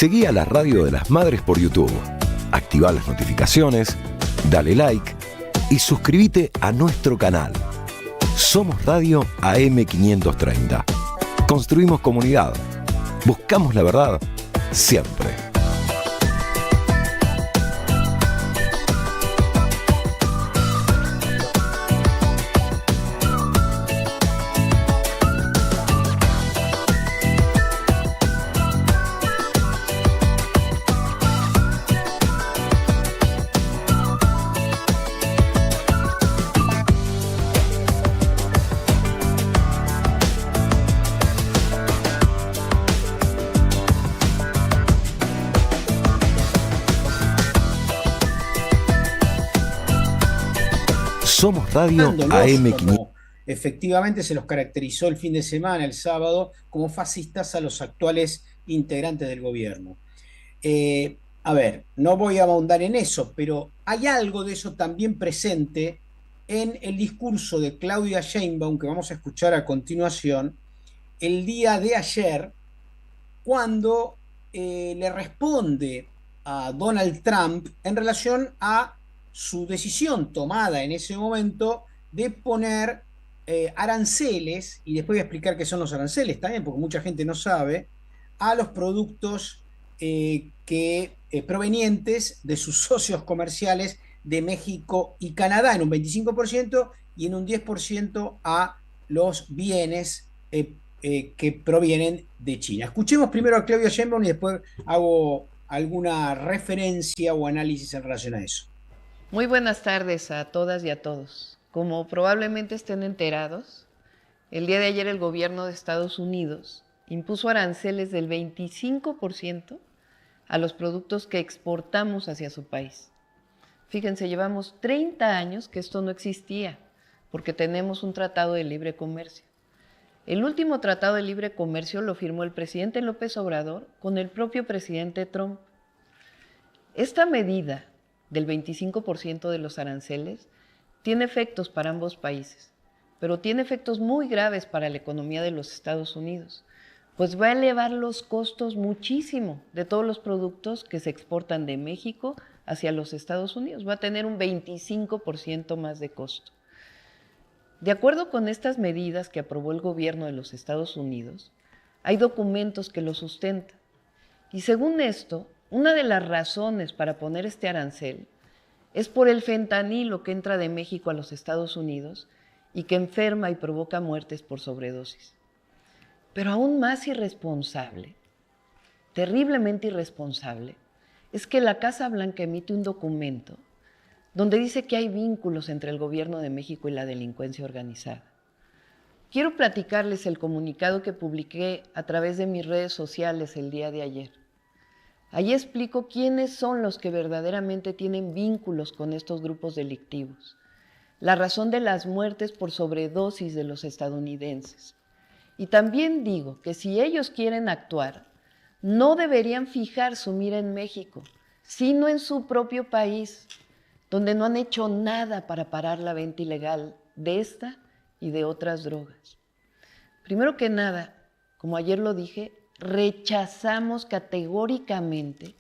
Seguí a la Radio de las Madres por YouTube. Activá las notificaciones, dale like y suscríbete a nuestro canal. Somos Radio AM530. Construimos comunidad. Buscamos la verdad siempre. Somos Radio AM530. Efectivamente se los caracterizó el fin de semana, el sábado, como fascistas a los actuales integrantes del gobierno. A ver, no voy a ahondar en eso, pero hay algo de eso también presente en el discurso de Claudia Sheinbaum, que vamos a escuchar a continuación, el día de ayer, cuando le responde a Donald Trump en relación a su decisión tomada en ese momento de poner aranceles, y después voy a explicar qué son los aranceles también, porque mucha gente no sabe, a los productos provenientes de sus socios comerciales de México y Canadá, en un 25% y en un 10% a los bienes que provienen de China. Escuchemos primero a Claudia Sheinbaum y después hago alguna referencia o análisis en relación a eso. Muy buenas tardes a todas y a todos. Como probablemente estén enterados, el día de ayer el gobierno de Estados Unidos impuso aranceles del 25% a los productos que exportamos hacia su país. Fíjense, llevamos 30 años que esto no existía, porque tenemos un tratado de libre comercio. El último tratado de libre comercio lo firmó el presidente López Obrador con el propio presidente Trump. Esta medida del 25% de los aranceles tiene efectos para ambos países, pero tiene efectos muy graves para la economía de los Estados Unidos, pues va a elevar los costos muchísimo de todos los productos que se exportan de México hacia los Estados Unidos. Va a tener un 25% más de costo. De acuerdo con estas medidas que aprobó el gobierno de los Estados Unidos, hay documentos que lo sustentan. Y según esto, una de las razones para poner este arancel es por el fentanilo que entra de México a los Estados Unidos y que enferma y provoca muertes por sobredosis. Pero aún más irresponsable, terriblemente irresponsable, es que la Casa Blanca emite un documento donde dice que hay vínculos entre el gobierno de México y la delincuencia organizada. Quiero platicarles el comunicado que publiqué a través de mis redes sociales el día de ayer. Allí explico quiénes son los que verdaderamente tienen vínculos con estos grupos delictivos, la razón de las muertes por sobredosis de los estadounidenses. Y también digo que si ellos quieren actuar, no deberían fijar su mira en México, sino en su propio país, donde no han hecho nada para parar la venta ilegal de esta y de otras drogas. Primero que nada, como ayer lo dije, rechazamos categóricamente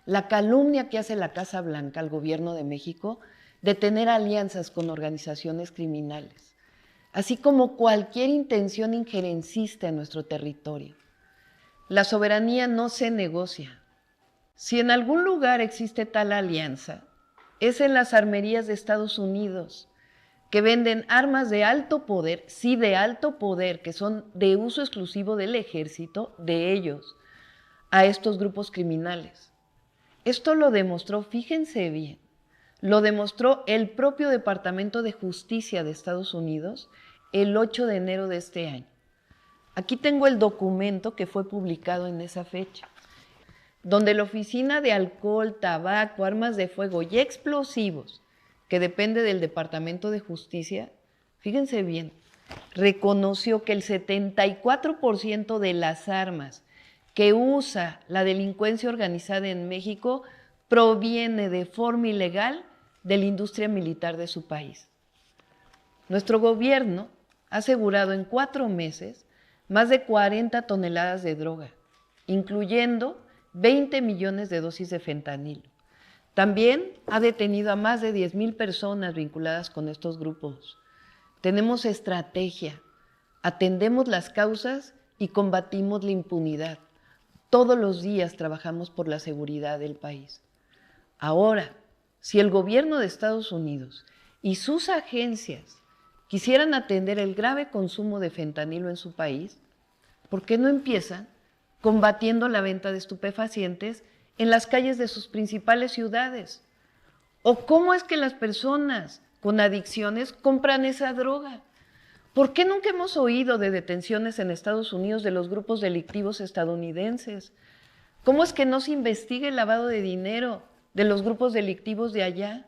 la calumnia que hace la Casa Blanca al gobierno de México de tener alianzas con organizaciones criminales, así como cualquier intención injerencista en nuestro territorio. La soberanía no se negocia. Si en algún lugar existe tal alianza, es en las armerías de Estados Unidos, que venden armas de alto poder, sí, de alto poder, que son de uso exclusivo del ejército, de ellos, a estos grupos criminales. Esto lo demostró, fíjense bien, lo demostró el propio Departamento de Justicia de Estados Unidos el 8 de enero de este año. Aquí tengo el documento que fue publicado en esa fecha, donde la Oficina de Alcohol, Tabaco, Armas de Fuego y Explosivos, que depende del Departamento de Justicia, fíjense bien, reconoció que el 74% de las armas que usa la delincuencia organizada en México proviene de forma ilegal de la industria militar de su país. Nuestro gobierno ha asegurado en 4 meses más de 40 toneladas de droga, incluyendo 20 millones de dosis de fentanilo. También ha detenido a más de 10,000 personas vinculadas con estos grupos. Tenemos estrategia, atendemos las causas y combatimos la impunidad. Todos los días trabajamos por la seguridad del país. Ahora, si el gobierno de Estados Unidos y sus agencias quisieran atender el grave consumo de fentanilo en su país, ¿por qué no empiezan combatiendo la venta de estupefacientes en las calles de sus principales ciudades? ¿O cómo es que las personas con adicciones compran esa droga? ¿Por qué nunca hemos oído de detenciones en Estados Unidos de los grupos delictivos estadounidenses? ¿Cómo es que no se investiga el lavado de dinero de los grupos delictivos de allá?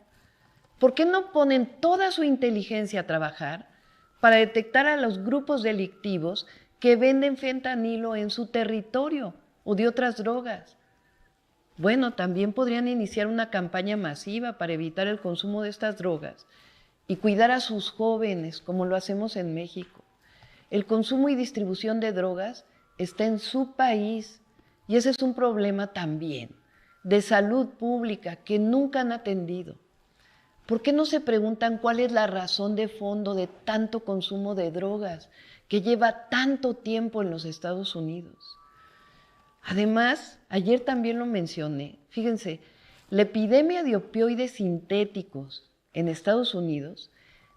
¿Por qué no ponen toda su inteligencia a trabajar para detectar a los grupos delictivos que venden fentanilo en su territorio o de otras drogas? Bueno, también podrían iniciar una campaña masiva para evitar el consumo de estas drogas y cuidar a sus jóvenes, como lo hacemos en México. El consumo y distribución de drogas está en su país y ese es un problema también de salud pública que nunca han atendido. ¿Por qué no se preguntan cuál es la razón de fondo de tanto consumo de drogas que lleva tanto tiempo en los Estados Unidos? Además, ayer también lo mencioné, fíjense, la epidemia de opioides sintéticos en Estados Unidos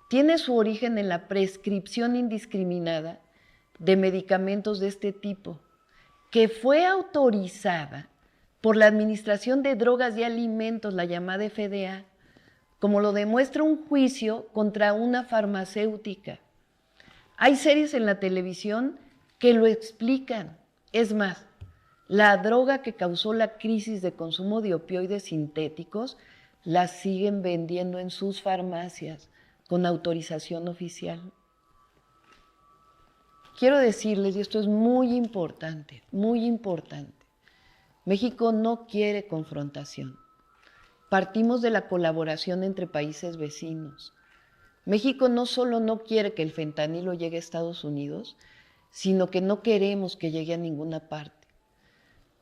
tiene su origen en la prescripción indiscriminada de medicamentos de este tipo, que fue autorizada por la Administración de Drogas y Alimentos, la llamada FDA, como lo demuestra un juicio contra una farmacéutica. Hay series en la televisión que lo explican. Es más, la droga que causó la crisis de consumo de opioides sintéticos la siguen vendiendo en sus farmacias con autorización oficial. Quiero decirles, y esto es muy importante, México no quiere confrontación. Partimos de la colaboración entre países vecinos. México no solo no quiere que el fentanilo llegue a Estados Unidos, sino que no queremos que llegue a ninguna parte.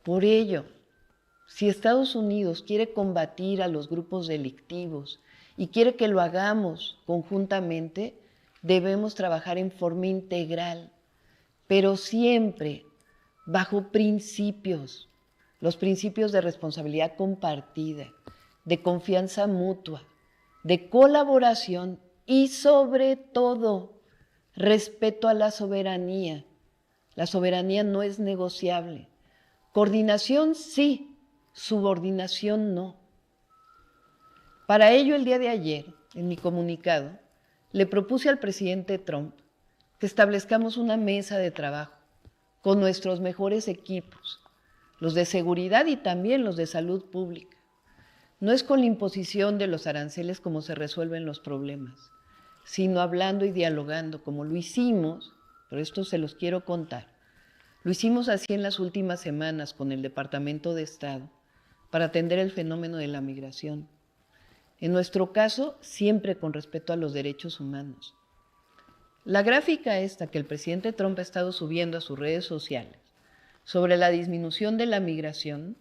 Por ello, si Estados Unidos quiere combatir a los grupos delictivos y quiere que lo hagamos conjuntamente, debemos trabajar en forma integral, pero siempre bajo principios, los principios de responsabilidad compartida, de confianza mutua, de colaboración y sobre todo respeto a la soberanía. La soberanía no es negociable. Coordinación sí, subordinación no. Para ello, el día de ayer, en mi comunicado, le propuse al presidente Trump que establezcamos una mesa de trabajo con nuestros mejores equipos, los de seguridad y también los de salud pública. No es con la imposición de los aranceles como se resuelven los problemas, sino hablando y dialogando, como lo hicimos, pero esto se los quiero contar. Lo hicimos así en las últimas semanas con el Departamento de Estado para atender el fenómeno de la migración. En nuestro caso, siempre con respeto a los derechos humanos. La gráfica esta que el presidente Trump ha estado subiendo a sus redes sociales sobre la disminución de la migración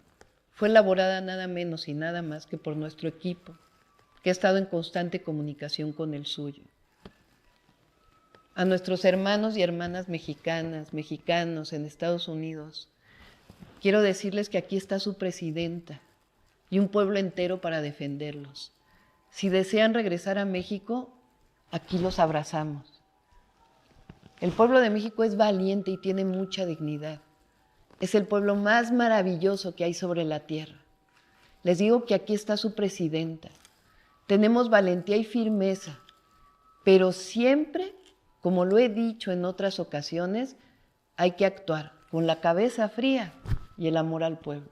fue elaborada nada menos y nada más que por nuestro equipo, que ha estado en constante comunicación con el suyo. A nuestros hermanos y hermanas mexicanas, mexicanos en Estados Unidos, quiero decirles que aquí está su presidenta y un pueblo entero para defenderlos. Si desean regresar a México, aquí los abrazamos. El pueblo de México es valiente y tiene mucha dignidad. Es el pueblo más maravilloso que hay sobre la tierra. Les digo que aquí está su presidenta. Tenemos valentía y firmeza, pero siempre, como lo he dicho en otras ocasiones, hay que actuar con la cabeza fría y el amor al pueblo.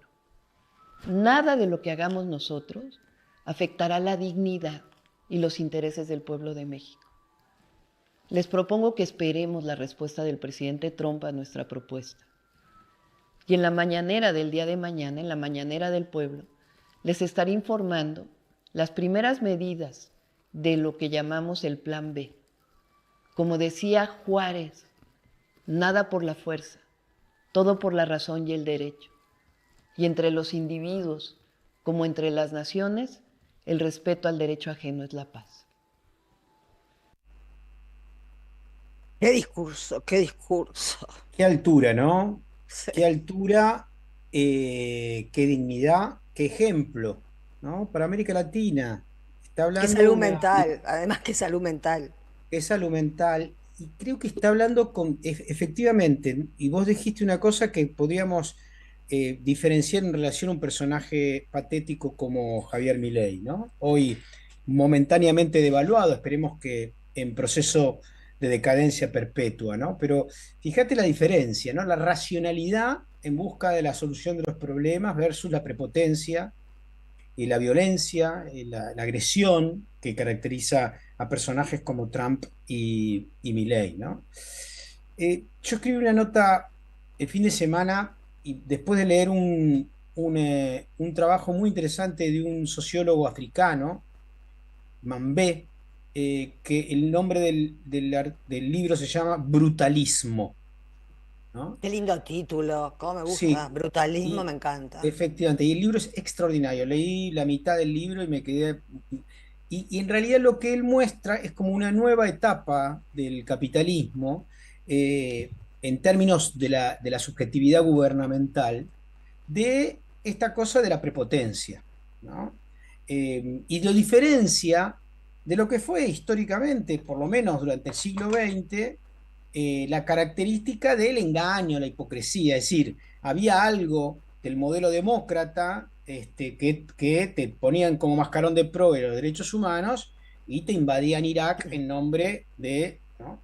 Nada de lo que hagamos nosotros afectará la dignidad y los intereses del pueblo de México. Les propongo que esperemos la respuesta del presidente Trump a nuestra propuesta. Y en la mañanera del día de mañana, en la mañanera del pueblo, les estaré informando las primeras medidas de lo que llamamos el Plan B. Como decía Juárez, nada por la fuerza, todo por la razón y el derecho. y entre los individuos como entre las naciones, el respeto al derecho ajeno es la paz. Qué discurso, qué discurso. Qué altura, ¿no? Sí. Qué altura, qué dignidad, qué ejemplo, ¿no? Para América Latina. Está Qué hablando salud una, mental, además qué salud mental. es salud mental y creo que está hablando con, efectivamente, y vos dijiste una cosa que podríamos diferenciar en relación a un personaje patético como Javier Milei, ¿no? Hoy momentáneamente devaluado, esperemos que en proceso de decadencia perpetua, ¿no? Pero fíjate la diferencia, ¿no? La racionalidad en busca de la solución de los problemas versus la prepotencia y la violencia, y la agresión que caracteriza a personajes como Trump y Milley, ¿no? Yo escribí una nota el fin de semana y después de leer un trabajo muy interesante de un sociólogo africano, Mambé, que el nombre del libro se llama Brutalismo, ¿no? Qué lindo título, cómo me gusta. Sí, Brutalismo y me encanta. efectivamente, y el libro es extraordinario. Leí la mitad del libro y me quedé. Y en realidad lo que él muestra es como una nueva etapa del capitalismo en términos de la subjetividad gubernamental, de esta cosa de la prepotencia, ¿no? Y lo diferencia de lo que fue históricamente, por lo menos durante el siglo XX, la característica del engaño, la hipocresía, es decir, había algo del modelo demócrata que te ponían como mascarón de pro de los derechos humanos y te invadían Irak en nombre de, ¿no?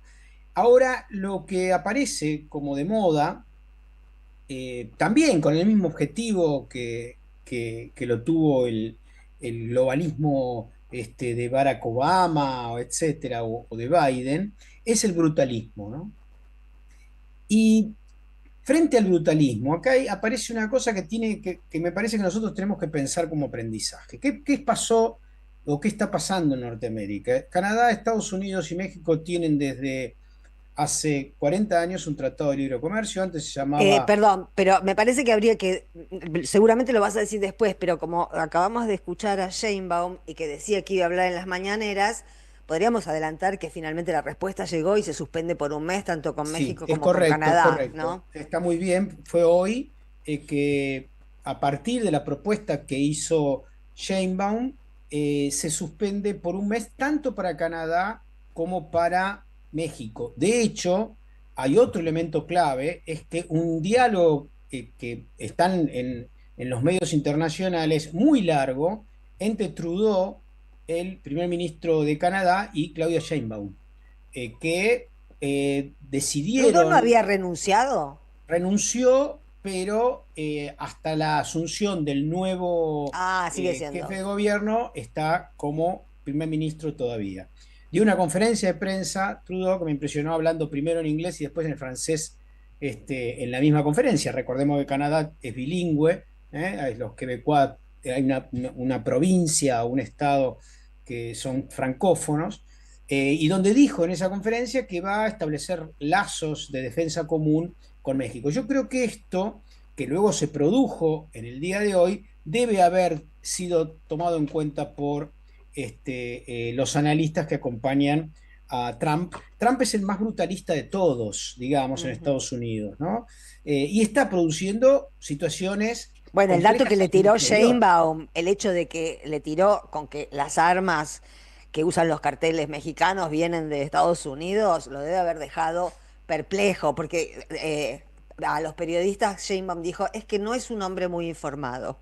Ahora lo que aparece como de moda, también con el mismo objetivo que lo tuvo el globalismo de Barack Obama, etcétera, o de Biden, es el brutalismo, ¿no? Y frente al brutalismo, acá aparece una cosa que me parece que nosotros tenemos que pensar como aprendizaje. ¿Qué pasó o qué está pasando en Norteamérica? Canadá, Estados Unidos y México tienen desde hace 40 años un tratado de libre comercio, antes se llamaba. Perdón, pero me parece que habría que, seguramente lo vas a decir después, pero como acabamos de escuchar a Sheinbaum y que decía que iba a hablar en las mañaneras, podríamos adelantar que finalmente la respuesta llegó y se suspende por un mes, tanto con Sí, México es como con correcto, es Canadá, correcto. ¿no? Está muy bien. Fue hoy que a partir de la propuesta que hizo Sheinbaum, se suspende por un mes tanto para Canadá como para México. De hecho, hay otro elemento clave, es que un diálogo que están en los medios internacionales muy largo entre Trudeau, el primer ministro de Canadá, y Claudia Sheinbaum, que ¿Trudeau no decidieron, había renunciado? renunció, pero hasta la asunción del nuevo Ah, sigue jefe siendo. de gobierno está como primer ministro todavía. Dio una conferencia de prensa, Trudeau, que me impresionó hablando primero en inglés y después en el francés en la misma conferencia. Recordemos que Canadá es bilingüe, los quebecois, hay una provincia o un estado que son francófonos, y donde dijo en esa conferencia que va a establecer lazos de defensa común con México. Yo creo que esto, que luego se produjo en el día de hoy, debe haber sido tomado en cuenta por los analistas que acompañan a Trump. Trump es el más brutalista de todos, digamos, en Ujú. Estados Unidos, ¿no? Y está produciendo situaciones Bueno, el dato que complejas le al tiró interior. Sheinbaum, el hecho de que le tiró con que las armas que usan los carteles mexicanos vienen de Estados Unidos, lo debe haber dejado perplejo, porque a los periodistas Sheinbaum dijo, es que no es un hombre muy informado.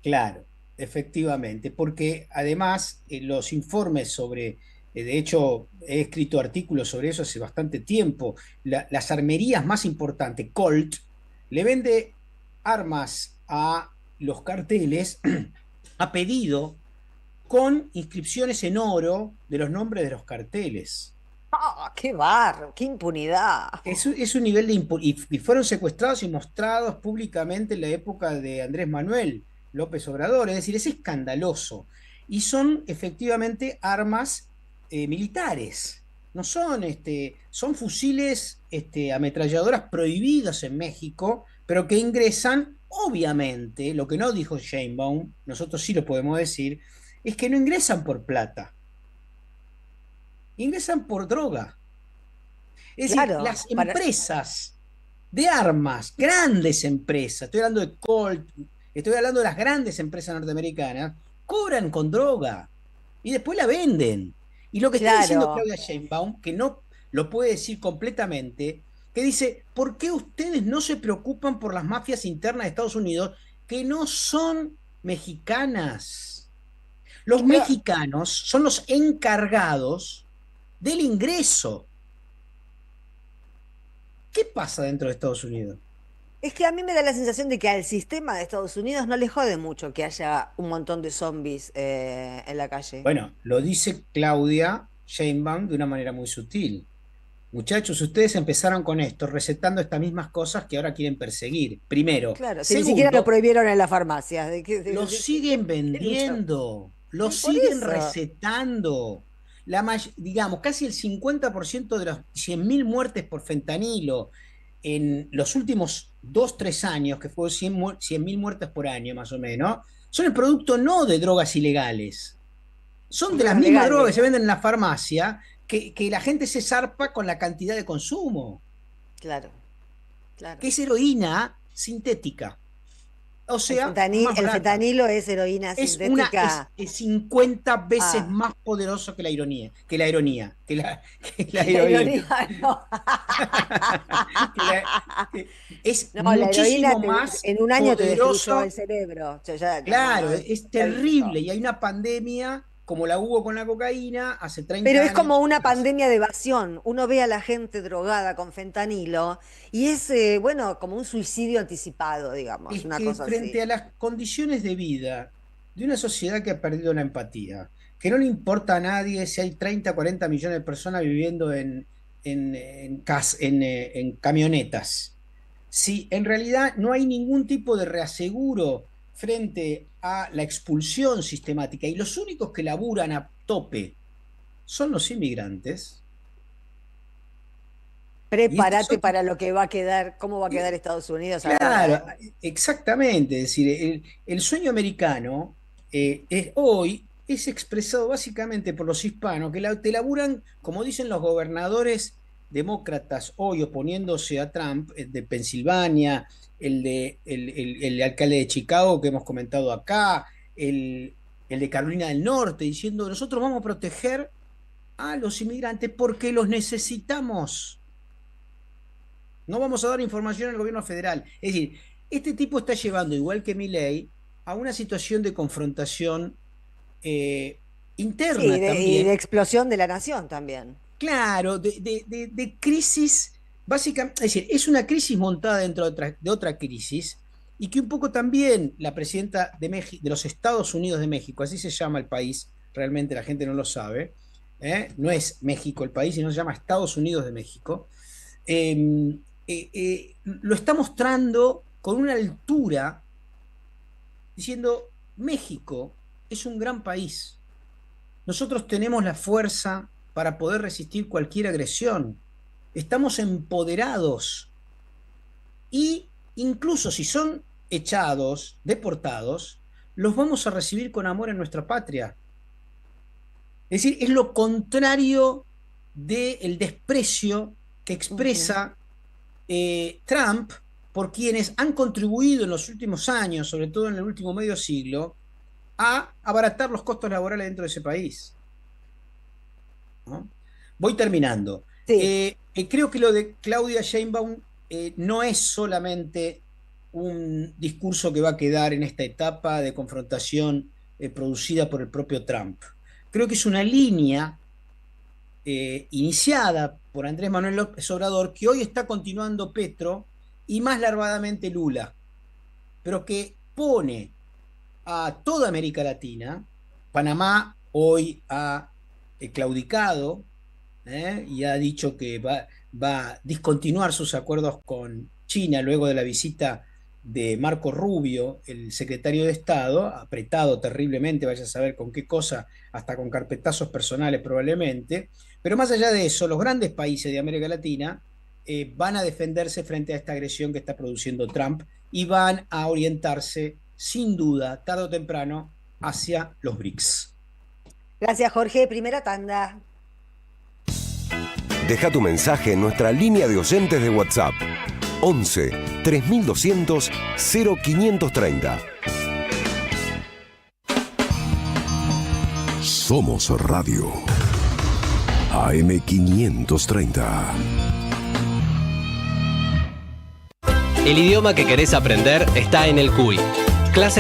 Claro, efectivamente, porque además los informes sobre, de hecho, he escrito artículos sobre eso hace bastante tiempo, las armerías más importantes, Colt, le vende armas a los carteles a pedido con inscripciones en oro de los nombres de los carteles. ¡Ah, qué barro, qué impunidad! Es un nivel de y fueron secuestrados y mostrados públicamente en la época de Andrés Manuel López Obrador, es decir, es escandaloso. Y son efectivamente armas militares, no son, son fusiles, ametralladoras prohibidas en México, pero que ingresan Obviamente, lo que no dijo Sheinbaum, nosotros sí lo podemos decir, es que no ingresan por plata, ingresan por droga. Es decir, Claro, las empresas de armas, grandes empresas, estoy hablando de Colt, estoy hablando de las grandes empresas norteamericanas, cobran con droga y después la venden. Y lo que está diciendo claro. Claudia Sheinbaum, que no lo puede decir completamente, que dice, ¿por qué ustedes no se preocupan por las mafias internas de Estados Unidos que no son mexicanas? Los Claro, mexicanos son los encargados del ingreso. ¿Qué pasa dentro de Estados Unidos? es que a mí me da la sensación de que al sistema de Estados Unidos no le jode mucho que haya un montón de zombies en la calle. Bueno, lo dice Claudia Sheinbaum de una manera muy sutil. Muchachos, ustedes empezaron con esto, recetando estas mismas cosas que ahora quieren perseguir. Primero. Claro, si ni siquiera lo Segundo, prohibieron en las farmacias. lo ¿Qué, siguen qué lucha? vendiendo, lo Y por siguen eso. recetando. Digamos, casi el 50% de las 100.000 muertes por fentanilo en los últimos 2, 3 años, que fue 100.000 muertes por año más o menos, son el producto no de drogas ilegales, son de las Drogas mismas drogas que se legales. venden en la farmacia, que la gente se zarpa con la cantidad de consumo, Claro, claro. que es heroína sintética, o sea, más El barata. fentanilo es heroína sintética. Es 50 veces Ah, más poderoso que la ironía, que la la heroína. ironía no. Que la- es No, la heroína muchísimo más en un año te destruyó el poderoso. cerebro. No, no, Claro, no, es ya terrible visto. y hay una pandemia como la hubo con la cocaína hace Pero 30 es años como una atrás. pandemia de evasión. Uno ve a la gente drogada con fentanilo y es, bueno, como un suicidio anticipado, digamos, Es una que cosa frente así. a las condiciones de vida de una sociedad que ha perdido la empatía, que no le importa a nadie si hay 30, 40 millones de personas viviendo en camionetas, si en realidad no hay ningún tipo de reaseguro frente a la expulsión sistemática y los únicos que laburan a tope son los inmigrantes, y estos Prepárate son. para lo que va a quedar, cómo va a quedar Estados Unidos ahora, Claro, ¿eh? exactamente. Es decir, el sueño americano hoy es expresado básicamente por los hispanos que te laburan, como dicen los gobernadores demócratas hoy oponiéndose a Trump, el de Pensilvania, el alcalde de Chicago que hemos comentado acá, el, el de Carolina del Norte, diciendo nosotros vamos a proteger a los inmigrantes porque los necesitamos. No vamos a dar información al gobierno federal. Es decir, este tipo está llevando, igual que Milei, a una situación de confrontación eh, Sí, interna y de también. explosión de la nación también. Claro, de crisis, básicamente, es decir, es una crisis montada dentro de otra crisis, y que un poco también la presidenta de, de los Estados Unidos de México, así se llama el país, realmente la gente no lo sabe, no es México el país, sino se llama Estados Unidos de México, lo está mostrando con una altura, diciendo, México es un gran país. Nosotros tenemos la fuerza para poder resistir cualquier agresión. Estamos empoderados y incluso si son echados, deportados, los vamos a recibir con amor en nuestra patria. Es decir, es lo contrario del desprecio que Ujú. expresa Trump por quienes han contribuido en los últimos años, sobre todo en el último medio siglo, a abaratar los costos laborales dentro de ese país, ¿no? Voy terminando. Sí. Creo que lo de Claudia Sheinbaum no es solamente un discurso que va a quedar en esta etapa de confrontación producida por el propio Trump. Creo que es una línea iniciada por Andrés Manuel López Obrador, que hoy está continuando Petro y más larvadamente Lula, pero que pone a toda América Latina. Panamá hoy ha claudicado y ha dicho que va a discontinuar sus acuerdos con China luego de la visita de Marco Rubio, el secretario de Estado, apretado terriblemente, vaya a saber con qué cosa, hasta con carpetazos personales probablemente. Pero más allá de eso, los grandes países de América Latina van a defenderse frente a esta agresión que está produciendo Trump y van a orientarse, sin duda, tarde o temprano, hacia los BRICS. Gracias, Jorge. Primera tanda. Deja tu mensaje en nuestra línea de oyentes de WhatsApp. 11 3200 0530. Somos Radio. AM530. El idioma que querés aprender está en el CUI. Clases